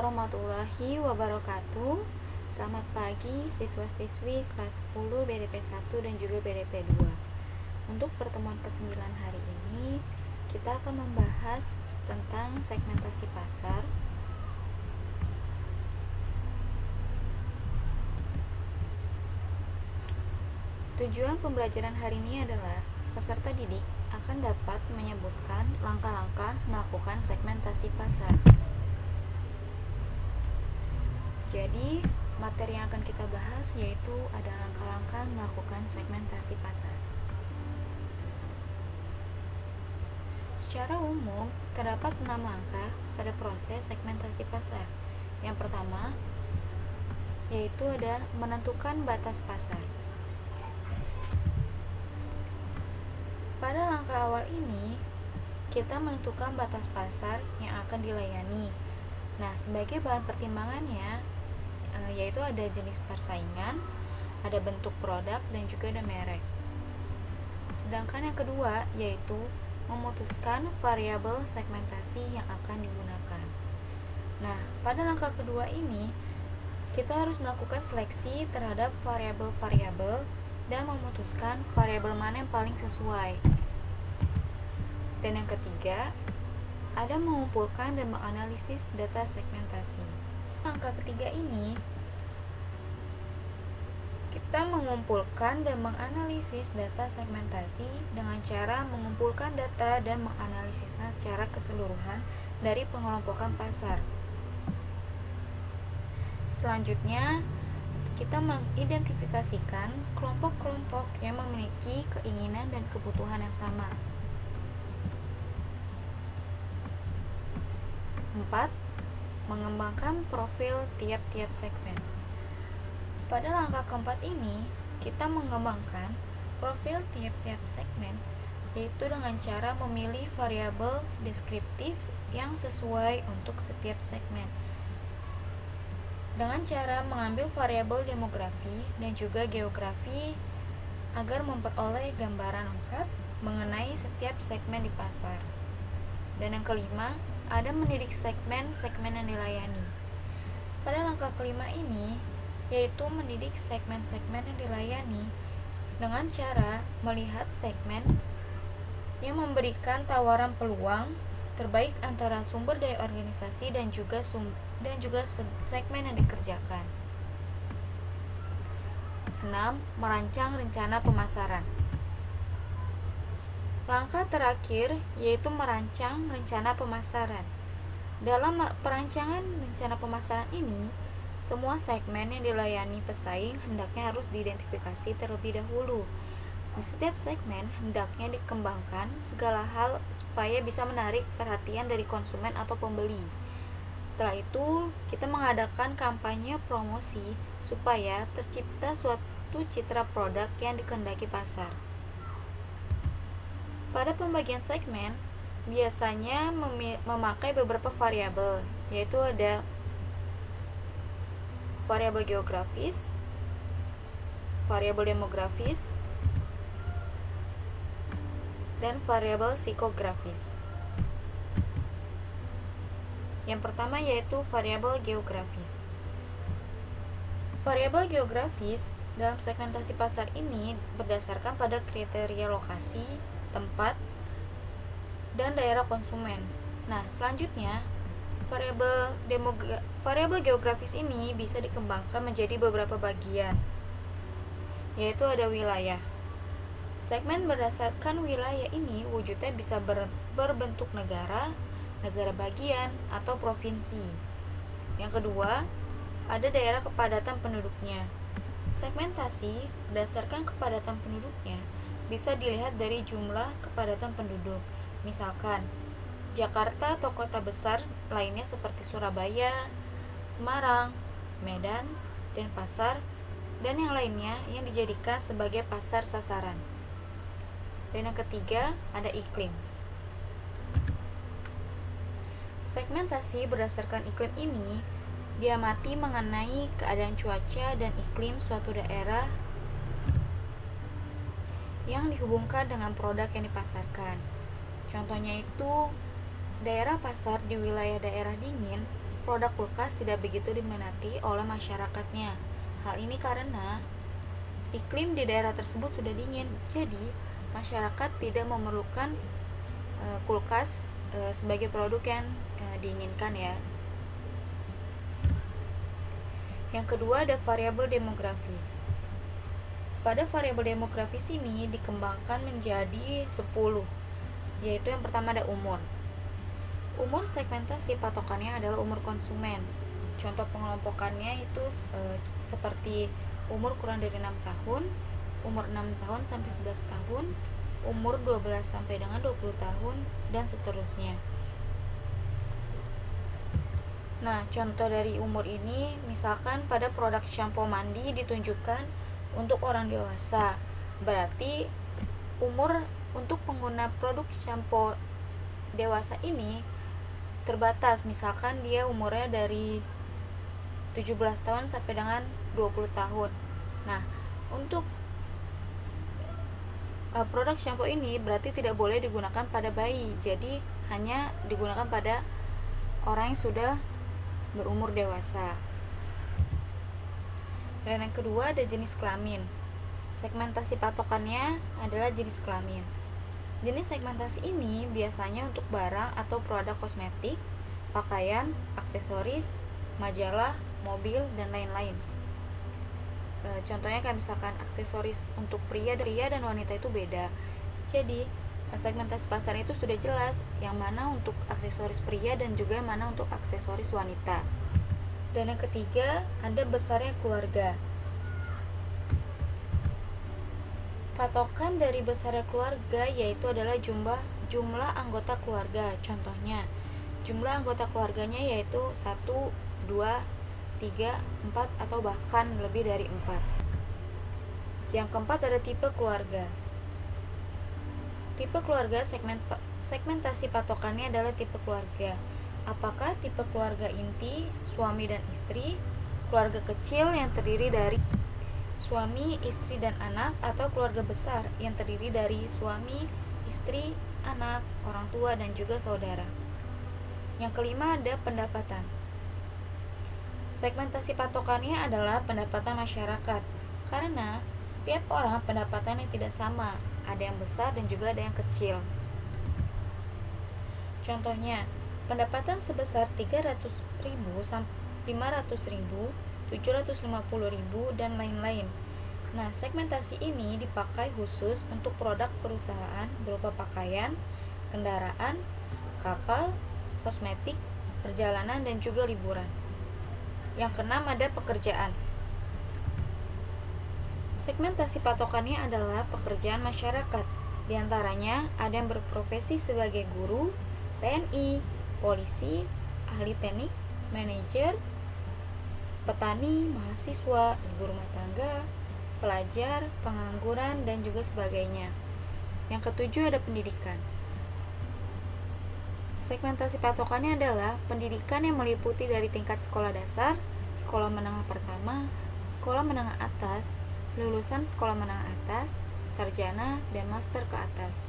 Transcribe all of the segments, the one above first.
warahmatullahi wabarakatuh. Selamat pagi siswa-siswi kelas 10 BDP 1 dan juga BDP 2. Untuk pertemuan ke-9 hari ini, kita akan membahas tentang segmentasi pasar. Tujuan pembelajaran hari ini adalah peserta didik akan dapat menyebutkan langkah-langkah melakukan segmentasi pasar. Jadi, materi yang akan kita bahas yaitu ada langkah-langkah melakukan segmentasi pasar. Secara umum, terdapat 6 langkah pada proses segmentasi pasar. Yang pertama, yaitu ada menentukan batas pasar. Pada langkah awal ini, kita menentukan batas pasar yang akan dilayani. Nah, sebagai bahan pertimbangannya, yaitu ada jenis persaingan, ada bentuk produk, dan juga ada merek. Sedangkan yang kedua yaitu memutuskan variabel segmentasi yang akan digunakan. Nah, pada langkah kedua ini kita harus melakukan seleksi terhadap variabel-variabel dan memutuskan variabel mana yang paling sesuai. Dan yang ketiga, ada mengumpulkan dan menganalisis data segmentasi. Langkah ketiga ini, kita mengumpulkan dan menganalisis data segmentasi dengan cara mengumpulkan data dan menganalisisnya secara keseluruhan dari pengelompokan pasar. Selanjutnya, kita mengidentifikasikan kelompok-kelompok yang memiliki keinginan dan kebutuhan yang sama. 4. Mengembangkan profil tiap-tiap segmen. Pada langkah keempat ini, kita mengembangkan profil tiap-tiap segmen, yaitu dengan cara memilih variabel deskriptif yang sesuai untuk setiap segmen. Dengan cara mengambil variabel demografi dan juga geografi agar memperoleh gambaran lengkap mengenai setiap segmen di pasar. Dan yang kelima, ada mendidik segmen-segmen yang dilayani. Pada langkah kelima ini, yaitu mendidik segmen-segmen yang dilayani dengan cara melihat segmen yang memberikan tawaran peluang terbaik antara sumber daya organisasi dan juga segmen yang dikerjakan. 6. Merancang rencana pemasaran. Langkah terakhir yaitu merancang rencana pemasaran. Dalam perancangan rencana pemasaran ini, semua segmen yang dilayani pesaing hendaknya harus diidentifikasi terlebih dahulu. Di setiap segmen hendaknya dikembangkan segala hal supaya bisa menarik perhatian dari konsumen atau pembeli. Setelah itu, kita mengadakan kampanye promosi supaya tercipta suatu citra produk yang dikehendaki pasar. Pada pembagian segmen, biasanya memakai beberapa variabel, yaitu ada variabel geografis, variabel demografis, dan variabel psikografis. Yang pertama yaitu variabel geografis. Variabel geografis dalam segmentasi pasar ini berdasarkan pada kriteria lokasi, tempat, dan daerah konsumen. Nah, selanjutnya variabel geografis ini bisa dikembangkan menjadi beberapa bagian, yaitu ada wilayah. Segmen berdasarkan wilayah ini wujudnya bisa berbentuk negara, negara bagian, atau provinsi. Yang kedua, ada daerah kepadatan penduduknya. Segmentasi berdasarkan kepadatan penduduknya bisa dilihat dari jumlah kepadatan penduduk. Misalkan, Jakarta atau kota besar lainnya seperti Surabaya, Semarang, Medan, Denpasar, dan yang lainnya yang dijadikan sebagai pasar sasaran. Dan yang ketiga, ada iklim. Segmentasi berdasarkan iklim ini diamati mengenai keadaan cuaca dan iklim suatu daerah yang dihubungkan dengan produk yang dipasarkan. Contohnya itu, daerah pasar di wilayah daerah dingin produk kulkas tidak begitu diminati oleh masyarakatnya. Hal ini karena iklim di daerah tersebut sudah dingin, jadi masyarakat tidak memerlukan kulkas sebagai produk yang diinginkan ya. Yang kedua ada variabel demografis. Pada variabel demografis ini dikembangkan menjadi 10, yaitu yang pertama ada umur. Umur segmentasi patokannya adalah umur konsumen. Contoh pengelompokannya itu seperti umur kurang dari 6 tahun, umur 6 tahun sampai 11 tahun, umur 12 sampai dengan 20 tahun, dan seterusnya. Nah, contoh dari umur ini, misalkan pada produk shampoo mandi ditunjukkan untuk orang dewasa, berarti umur untuk pengguna produk shampoo dewasa ini terbatas, misalkan dia umurnya dari 17 tahun sampai dengan 20 tahun. Nah, untuk produk shampoo ini berarti tidak boleh digunakan pada bayi, jadi hanya digunakan pada orang yang sudah berumur dewasa. Dan yang kedua ada jenis kelamin. Segmentasi patokannya adalah jenis kelamin. Jenis segmentasi ini biasanya untuk barang atau produk kosmetik, pakaian, aksesoris, majalah, mobil, dan lain-lain. Contohnya kayak misalkan aksesoris untuk pria dan wanita itu beda. Jadi segmentasi pasar itu sudah jelas yang mana untuk aksesoris pria dan juga yang mana untuk aksesoris wanita. Dan yang ketiga ada besarnya keluarga. Patokan dari besarnya keluarga yaitu adalah jumlah anggota keluarga. Contohnya jumlah anggota keluarganya yaitu 1, 2, 3, 4 atau bahkan lebih dari 4. Yang keempat ada tipe keluarga. Tipe keluarga segmentasi patokannya adalah tipe keluarga. Apakah tipe keluarga inti, suami dan istri, keluarga kecil yang terdiri dari suami, istri, dan anak, atau keluarga besar yang terdiri dari suami, istri, anak, orang tua, dan juga saudara. Yang kelima ada pendapatan. Segmentasi patokannya adalah pendapatan masyarakat, karena setiap orang pendapatannya tidak sama, ada yang besar dan juga ada yang kecil. Contohnya, pendapatan sebesar 300.000 sampai 500.000, 750.000, dan lain-lain. Nah, segmentasi ini dipakai khusus untuk produk perusahaan berupa pakaian, kendaraan, kapal, kosmetik, perjalanan, dan juga liburan. Yang keenam ada pekerjaan. Segmentasi patokannya adalah pekerjaan masyarakat. Di antaranya ada yang berprofesi sebagai guru, TNI, polisi, ahli teknik, manajer, petani, mahasiswa, ibu rumah tangga, pelajar, pengangguran, dan juga sebagainya. Yang ketujuh ada pendidikan. Segmentasi patokannya adalah pendidikan yang meliputi dari tingkat sekolah dasar, sekolah menengah pertama, sekolah menengah atas, lulusan sekolah menengah atas, sarjana, dan master ke atas.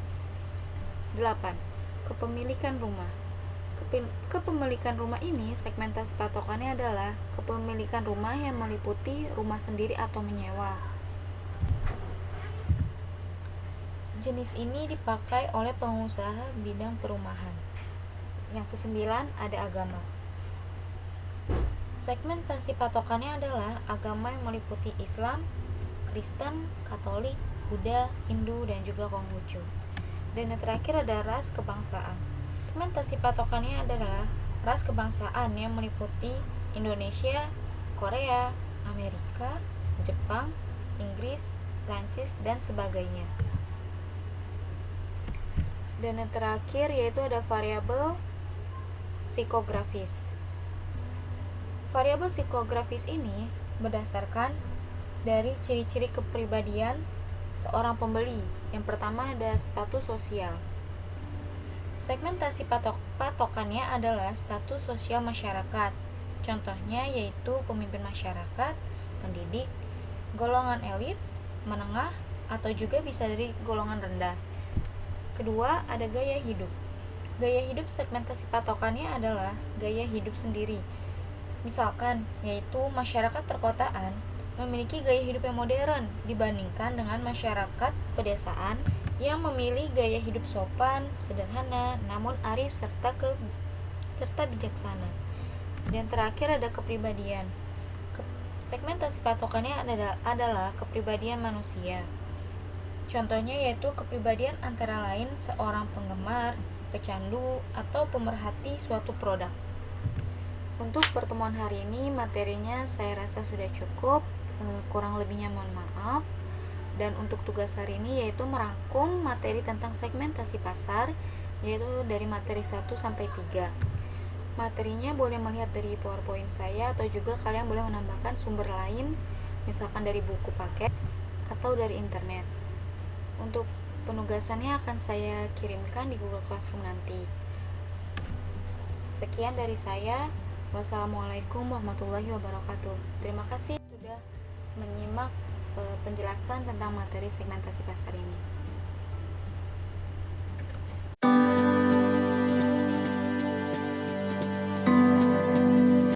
8. Kepemilikan rumah. Kepemilikan rumah ini segmentasi patokannya adalah kepemilikan rumah yang meliputi rumah sendiri atau menyewa. Jenis ini dipakai oleh pengusaha bidang perumahan. Yang kesembilan ada agama. Segmentasi patokannya adalah agama yang meliputi Islam, Kristen, Katolik, Buddha, Hindu, dan juga Konghucu. Dan yang terakhir ada ras kebangsaan. Segmentasi patokannya adalah ras kebangsaan yang meliputi Indonesia, Korea, Amerika, Jepang, Inggris, Prancis, dan sebagainya. Dan yang terakhir yaitu ada variabel psikografis. Variabel psikografis ini berdasarkan dari ciri-ciri kepribadian seorang pembeli. Yang pertama ada status sosial. Segmentasi patokannya adalah status sosial masyarakat. Contohnya yaitu pemimpin masyarakat, pendidik, golongan elit, menengah, atau juga bisa dari golongan rendah. Kedua, ada gaya hidup. Gaya hidup segmentasi patokannya adalah gaya hidup sendiri. Misalkan, yaitu masyarakat perkotaan memiliki gaya hidup yang modern dibandingkan dengan masyarakat pedesaan yang memilih gaya hidup sopan, sederhana, namun arif serta bijaksana. Dan terakhir ada kepribadian. Segmentasi patokannya adalah kepribadian manusia. Contohnya yaitu kepribadian antara lain seorang penggemar, pecandu, atau pemerhati suatu produk. Untuk pertemuan hari ini materinya saya rasa sudah cukup, kurang lebihnya mohon maaf. Dan untuk tugas hari ini yaitu merangkum materi tentang segmentasi pasar, yaitu dari materi 1 sampai 3. Materinya boleh melihat dari PowerPoint saya atau juga kalian boleh menambahkan sumber lain, misalkan dari buku paket atau dari internet. Untuk penugasannya akan saya kirimkan di Google Classroom nanti. Sekian dari saya. Wassalamualaikum warahmatullahi wabarakatuh. Terima kasih sudah menyimak penjelasan tentang materi segmentasi pasar ini.